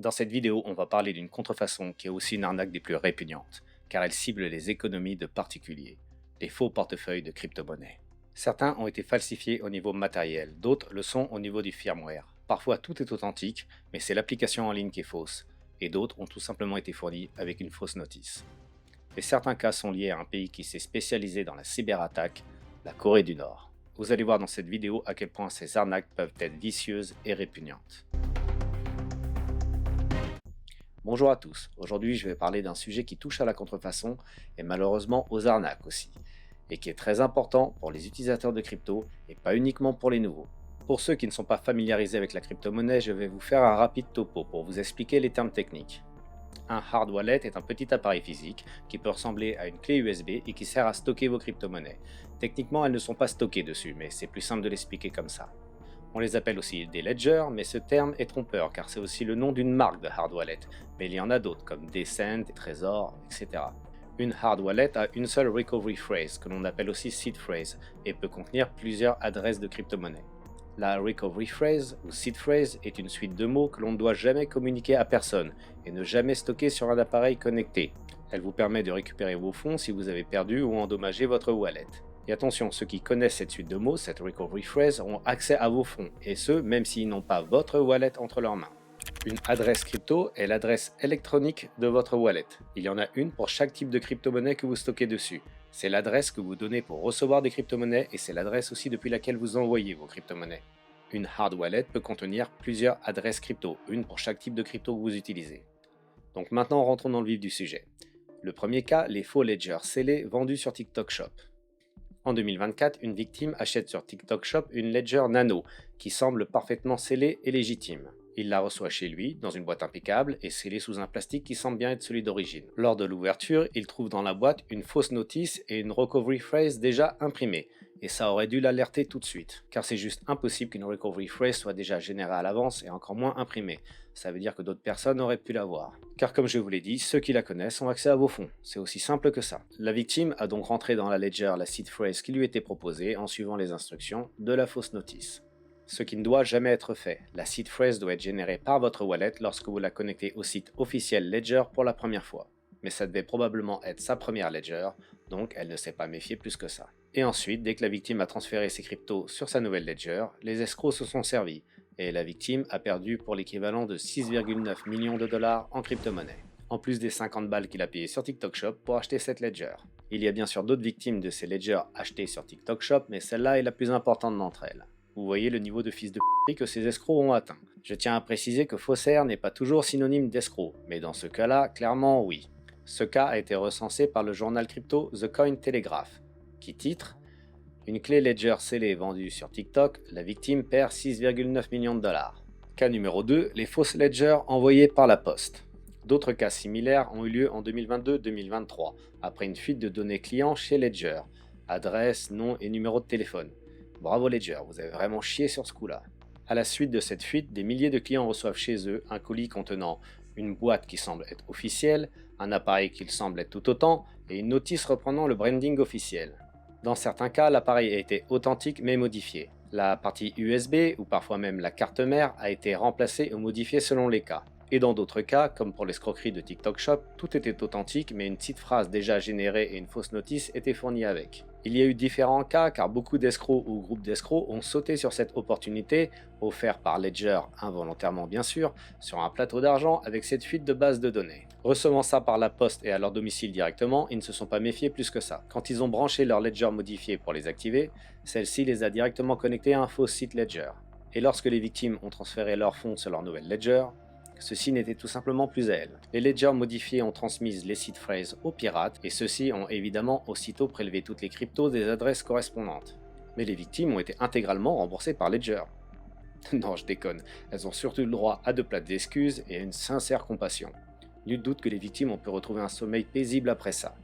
Dans cette vidéo, on va parler d'une contrefaçon qui est aussi une arnaque des plus répugnantes, car elle cible les économies de particuliers, les faux portefeuilles de crypto-monnaies. Certains ont été falsifiés au niveau matériel, d'autres le sont au niveau du firmware. Parfois tout est authentique, mais c'est l'application en ligne qui est fausse, et d'autres ont tout simplement été fournis avec une fausse notice. Et certains cas sont liés à un pays qui s'est spécialisé dans la cyberattaque, la Corée du Nord. Vous allez voir dans cette vidéo à quel point ces arnaques peuvent être vicieuses et répugnantes. Bonjour à tous, aujourd'hui je vais parler d'un sujet qui touche à la contrefaçon et malheureusement aux arnaques aussi, et qui est très important pour les utilisateurs de crypto et pas uniquement pour les nouveaux. Pour ceux qui ne sont pas familiarisés avec la crypto-monnaie, je vais vous faire un rapide topo pour vous expliquer les termes techniques. Un hard wallet est un petit appareil physique qui peut ressembler à une clé USB et qui sert à stocker vos crypto-monnaies. Techniquement, elles ne sont pas stockées dessus, mais c'est plus simple de l'expliquer comme ça. On les appelle aussi des ledgers, mais ce terme est trompeur car c'est aussi le nom d'une marque de hard wallet, mais il y en a d'autres comme Descent, Trésor, etc. Une hard wallet a une seule recovery phrase, que l'on appelle aussi seed phrase, et peut contenir plusieurs adresses de crypto-monnaie. La recovery phrase ou seed phrase est une suite de mots que l'on ne doit jamais communiquer à personne et ne jamais stocker sur un appareil connecté. Elle vous permet de récupérer vos fonds si vous avez perdu ou endommagé votre wallet. Et attention, ceux qui connaissent cette suite de mots, cette recovery phrase, ont accès à vos fonds, et ce, même s'ils n'ont pas votre wallet entre leurs mains. Une adresse crypto est l'adresse électronique de votre wallet. Il y en a une pour chaque type de crypto-monnaie que vous stockez dessus. C'est l'adresse que vous donnez pour recevoir des crypto-monnaies et c'est l'adresse aussi depuis laquelle vous envoyez vos crypto-monnaies. Une hard wallet peut contenir plusieurs adresses crypto, une pour chaque type de crypto que vous utilisez. Donc maintenant, rentrons dans le vif du sujet. Le premier cas, les faux ledgers scellés vendus sur TikTok Shop. En 2024, une victime achète sur TikTok Shop une Ledger Nano qui semble parfaitement scellée et légitime. Il la reçoit chez lui, dans une boîte impeccable et scellée sous un plastique qui semble bien être celui d'origine. Lors de l'ouverture, il trouve dans la boîte une fausse notice et une recovery phrase déjà imprimée. Et ça aurait dû l'alerter tout de suite, car c'est juste impossible qu'une recovery phrase soit déjà générée à l'avance et encore moins imprimée. Ça veut dire que d'autres personnes auraient pu l'avoir. Car comme je vous l'ai dit, ceux qui la connaissent ont accès à vos fonds. C'est aussi simple que ça. La victime a donc rentré dans la ledger la seed phrase qui lui était proposée en suivant les instructions de la fausse notice. Ce qui ne doit jamais être fait. La seed phrase doit être générée par votre wallet lorsque vous la connectez au site officiel Ledger pour la première fois. Mais ça devait probablement être sa première ledger, donc elle ne s'est pas méfiée plus que ça. Et ensuite, dès que la victime a transféré ses cryptos sur sa nouvelle ledger, les escrocs se sont servis, et la victime a perdu pour l'équivalent de 6,9 millions de dollars en crypto-monnaie, en plus des 50 balles qu'il a payé sur TikTok Shop pour acheter cette ledger. Il y a bien sûr d'autres victimes de ces ledgers achetées sur TikTok Shop, mais celle-là est la plus importante d'entre elles. Vous voyez le niveau de fils de p que ces escrocs ont atteint. Je tiens à préciser que faussaire n'est pas toujours synonyme d'escroc, mais dans ce cas-là, clairement oui. Ce cas a été recensé par le journal crypto The Coin Telegraph, qui titre une clé Ledger scellée vendue sur TikTok, la victime perd 6,9 millions de dollars. Cas numéro 2, les fausses ledgers envoyées par la poste. D'autres cas similaires ont eu lieu en 2022-2023, après une fuite de données clients chez Ledger, adresse, nom et numéro de téléphone. Bravo Ledger, vous avez vraiment chié sur ce coup-là. À la suite de cette fuite, des milliers de clients reçoivent chez eux un colis contenant une boîte qui semble être officielle, un appareil qui semble être tout autant, et une notice reprenant le branding officiel. Dans certains cas, l'appareil a été authentique mais modifié. La partie USB ou parfois même la carte mère a été remplacée ou modifiée selon les cas. Et dans d'autres cas, comme pour l'escroquerie de TikTok Shop, tout était authentique mais une petite phrase déjà générée et une fausse notice étaient fournies avec. Il y a eu différents cas car beaucoup d'escrocs ou groupes d'escrocs ont sauté sur cette opportunité, offerte par Ledger, involontairement bien sûr, sur un plateau d'argent avec cette fuite de base de données. Recevant ça par la poste et à leur domicile directement, ils ne se sont pas méfiés plus que ça. Quand ils ont branché leur Ledger modifié pour les activer, celle-ci les a directement connectés à un faux site Ledger. Et lorsque les victimes ont transféré leurs fonds sur leur nouvelle Ledger, ceci n'était tout simplement plus à elles. Les ledgers modifiés ont transmis les seed phrases aux pirates et ceux-ci ont évidemment aussitôt prélevé toutes les cryptos des adresses correspondantes. Mais les victimes ont été intégralement remboursées par Ledger. Non, je déconne, elles ont surtout le droit à de plates excuses et à une sincère compassion. Nul doute que les victimes ont pu retrouver un sommeil paisible après ça.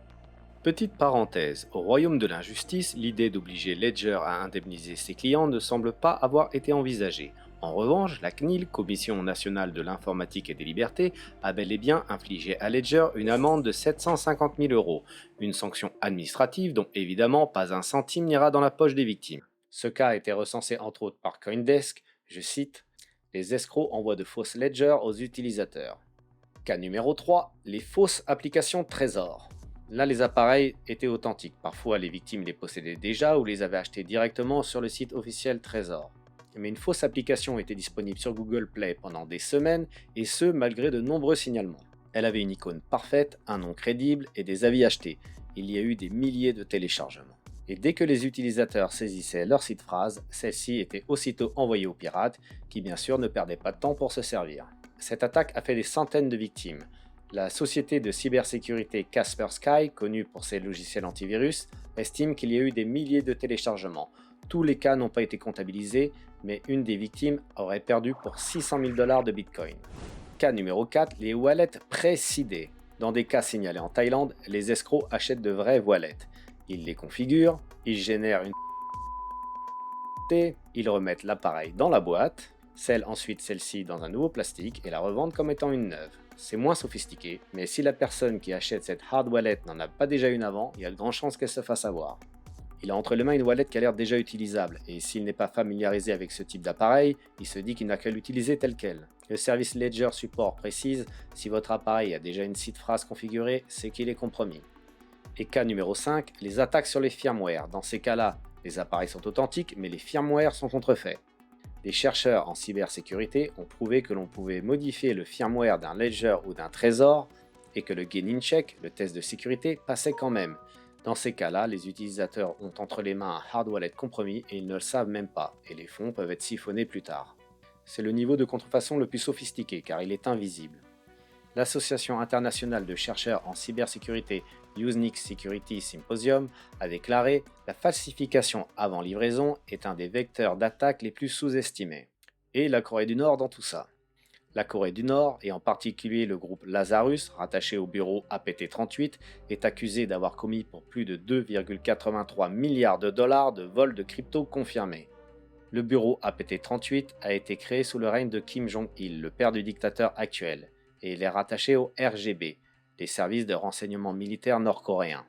Petite parenthèse, au royaume de l'injustice, l'idée d'obliger Ledger à indemniser ses clients ne semble pas avoir été envisagée. En revanche, la CNIL, Commission nationale de l'informatique et des libertés, a bel et bien infligé à Ledger une amende de 750 000 euros, une sanction administrative dont évidemment pas un centime n'ira dans la poche des victimes. Ce cas a été recensé entre autres par Coindesk, je cite, les escrocs envoient de fausses ledgers aux utilisateurs. Cas numéro 3, les fausses applications Trésor. Là, les appareils étaient authentiques. Parfois, les victimes les possédaient déjà ou les avaient achetés directement sur le site officiel Trésor. Mais une fausse application était disponible sur Google Play pendant des semaines, et ce, malgré de nombreux signalements. Elle avait une icône parfaite, un nom crédible et des avis achetés. Il y a eu des milliers de téléchargements. Et dès que les utilisateurs saisissaient leur site phrase, celle-ci était aussitôt envoyée aux pirates, qui bien sûr ne perdaient pas de temps pour se servir. Cette attaque a fait des centaines de victimes. La société de cybersécurité Kaspersky, connue pour ses logiciels antivirus, estime qu'il y a eu des milliers de téléchargements. Tous les cas n'ont pas été comptabilisés, mais une des victimes aurait perdu pour 600 000 $ de Bitcoin. Cas numéro 4, les wallets précédés. Dans des cas signalés en Thaïlande, les escrocs achètent de vraies wallets. Ils les configurent, ils génèrent une ils remettent l'appareil dans la boîte, scellent ensuite celle-ci dans un nouveau plastique et la revendent comme étant une neuve. C'est moins sophistiqué, mais si la personne qui achète cette hard wallet n'en a pas déjà une avant, il y a de grandes chances qu'elle se fasse avoir. Il a entre les mains une wallet qui a l'air déjà utilisable, et s'il n'est pas familiarisé avec ce type d'appareil, il se dit qu'il n'a qu'à l'utiliser tel quel. Le service Ledger Support précise, si votre appareil a déjà une seed phrase configurée, c'est qu'il est compromis. Et cas numéro 5, les attaques sur les firmware. Dans ces cas-là, les appareils sont authentiques, mais les firmware sont contrefaits. Des chercheurs en cybersécurité ont prouvé que l'on pouvait modifier le firmware d'un Ledger ou d'un Trésor, et que le Gain in Check, le test de sécurité, passait quand même. Dans ces cas-là, les utilisateurs ont entre les mains un hard wallet compromis et ils ne le savent même pas, et les fonds peuvent être siphonnés plus tard. C'est le niveau de contrefaçon le plus sophistiqué car il est invisible. L'Association internationale de chercheurs en cybersécurité Usenix Security Symposium a déclaré « La falsification avant livraison est un des vecteurs d'attaque les plus sous-estimés ». Et la Corée du Nord dans tout ça. La Corée du Nord, et en particulier le groupe Lazarus, rattaché au bureau APT38, est accusé d'avoir commis pour plus de 2,83 milliards de dollars de vols de crypto confirmés. Le bureau APT38 a été créé sous le règne de Kim Jong-il, le père du dictateur actuel, et il est rattaché au RGB, les services de renseignement militaire nord-coréens.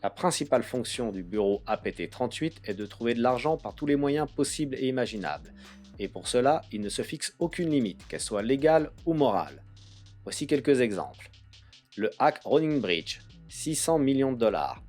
La principale fonction du bureau APT38 est de trouver de l'argent par tous les moyens possibles et imaginables. Et pour cela, il ne se fixe aucune limite, qu'elle soit légale ou morale. Voici quelques exemples. Le hack Running Bridge, 600 millions de dollars.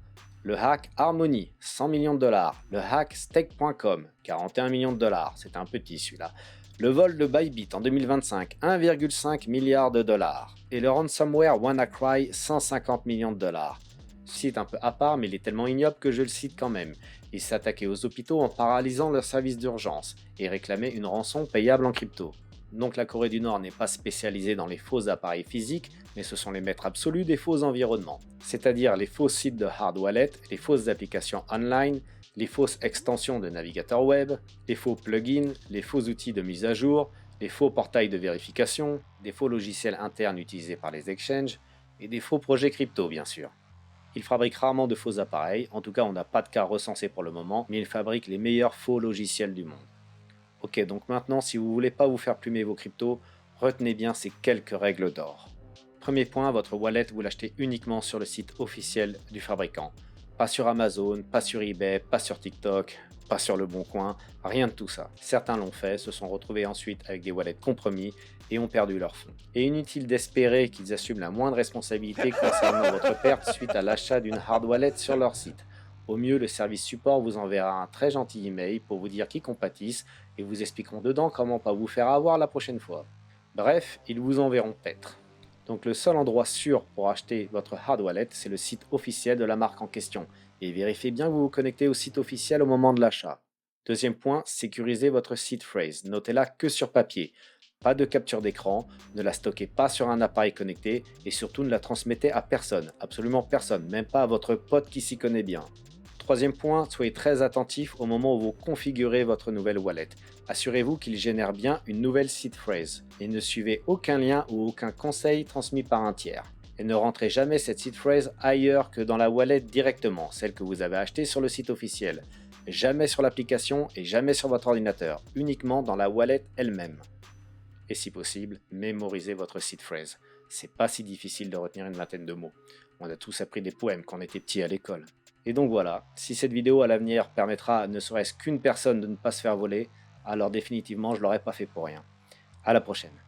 Le hack Harmony, 100 millions de dollars. Le hack Stake.com, 41 millions de dollars. C'est un petit celui-là. Le vol de Bybit en 2025, 1,5 milliard de dollars. Et le ransomware WannaCry, 150 millions de dollars. Site un peu à part, mais il est tellement ignoble que je le cite quand même. Il s'attaquait aux hôpitaux en paralysant leurs services d'urgence et réclamait une rançon payable en crypto. Donc la Corée du Nord n'est pas spécialisée dans les faux appareils physiques, mais ce sont les maîtres absolus des faux environnements. C'est-à-dire les faux sites de hard wallet, les fausses applications online, les fausses extensions de navigateurs web, les faux plugins, les faux outils de mise à jour, les faux portails de vérification, des faux logiciels internes utilisés par les exchanges et des faux projets crypto bien sûr. Ils fabriquent rarement de faux appareils, en tout cas on n'a pas de cas recensés pour le moment, mais ils fabriquent les meilleurs faux logiciels du monde. Ok, donc maintenant si vous ne voulez pas vous faire plumer vos cryptos, retenez bien ces quelques règles d'or. Premier point, votre wallet vous l'achetez uniquement sur le site officiel du fabricant. Pas sur Amazon, pas sur eBay, pas sur TikTok, pas sur Le Bon Coin, rien de tout ça. Certains l'ont fait, se sont retrouvés ensuite avec des wallets compromis et ont perdu leurs fonds. Et inutile d'espérer qu'ils assument la moindre responsabilité concernant votre perte suite à l'achat d'une hard wallet sur leur site. Au mieux, le service support vous enverra un très gentil email pour vous dire qu'ils compatissent et vous expliqueront dedans comment pas vous faire avoir la prochaine fois. Bref, ils vous enverront paître. Donc le seul endroit sûr pour acheter votre hard wallet, c'est le site officiel de la marque en question. Et vérifiez bien que vous vous connectez au site officiel au moment de l'achat. Deuxième point, sécurisez votre seed phrase. Notez-la que sur papier. Pas de capture d'écran, ne la stockez pas sur un appareil connecté et surtout ne la transmettez à personne, absolument personne, même pas à votre pote qui s'y connaît bien. Troisième point, soyez très attentif au moment où vous configurez votre nouvelle wallet. Assurez-vous qu'il génère bien une nouvelle seed phrase et ne suivez aucun lien ou aucun conseil transmis par un tiers. Et ne rentrez jamais cette seed phrase ailleurs que dans la wallet directement, celle que vous avez achetée sur le site officiel. Jamais sur l'application et jamais sur votre ordinateur, uniquement dans la wallet elle-même. Et si possible, mémorisez votre seed phrase. C'est pas si difficile de retenir une vingtaine de mots. On a tous appris des poèmes quand on était petit à l'école. Et donc voilà, si cette vidéo à l'avenir permettra à ne serait-ce qu'une personne de ne pas se faire voler, alors définitivement je l'aurais pas fait pour rien. À la prochaine.